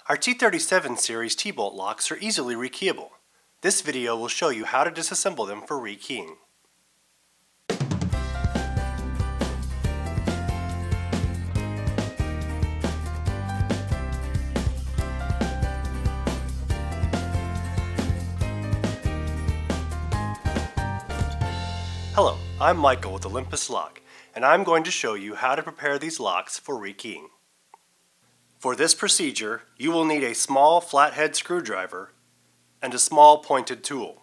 Our T37 series T-bolt locks are easily rekeyable. This video will show you how to disassemble them for rekeying. Hello, I'm Michael with Olympus Lock, and I'm going to show you how to prepare these locks for rekeying. For this procedure, you will need a small flathead screwdriver and a small pointed tool.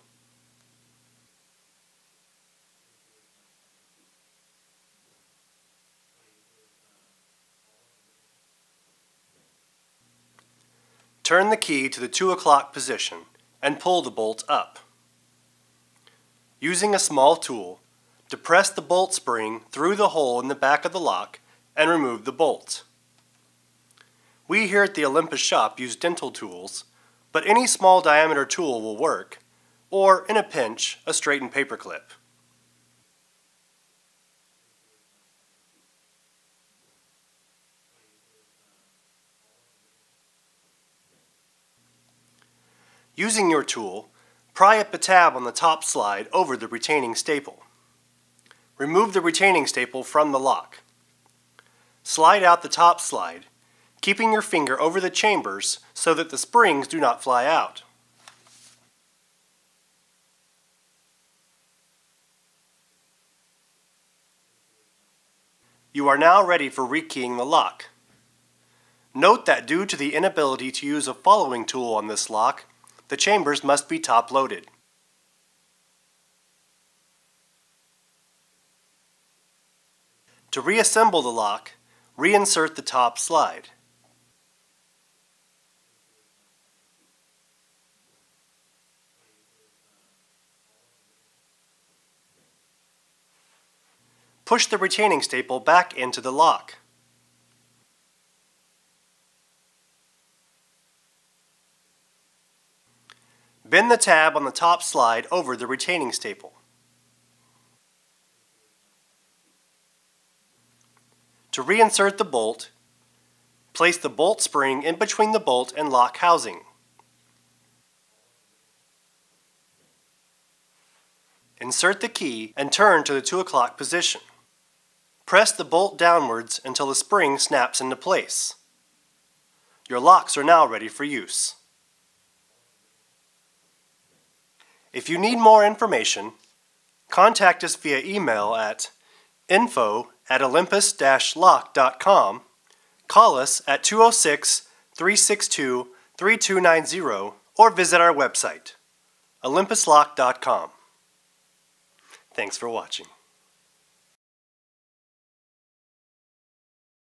Turn the key to the 2 o'clock position and pull the bolt up. Using a small tool, depress the bolt spring through the hole in the back of the lock and remove the bolt. We here at the Olympus shop use dental tools, but any small diameter tool will work, or in a pinch, a straightened paper clip. Using your tool, pry up a tab on the top slide over the retaining staple. Remove the retaining staple from the lock. Slide out the top slide, keeping your finger over the chambers so that the springs do not fly out. You are now ready for rekeying the lock. Note that due to the inability to use a following tool on this lock, the chambers must be top-loaded. To reassemble the lock, reinsert the top slide. Push the retaining staple back into the lock. Bend the tab on the top slide over the retaining staple. To reinsert the bolt, place the bolt spring in between the bolt and lock housing. Insert the key and turn to the 2 o'clock position. Press the bolt downwards until the spring snaps into place. Your locks are now ready for use. If you need more information, contact us via email at info@olympus-lock.com, call us at 206-362-3290, or visit our website, olympuslock.com. Thanks for watching.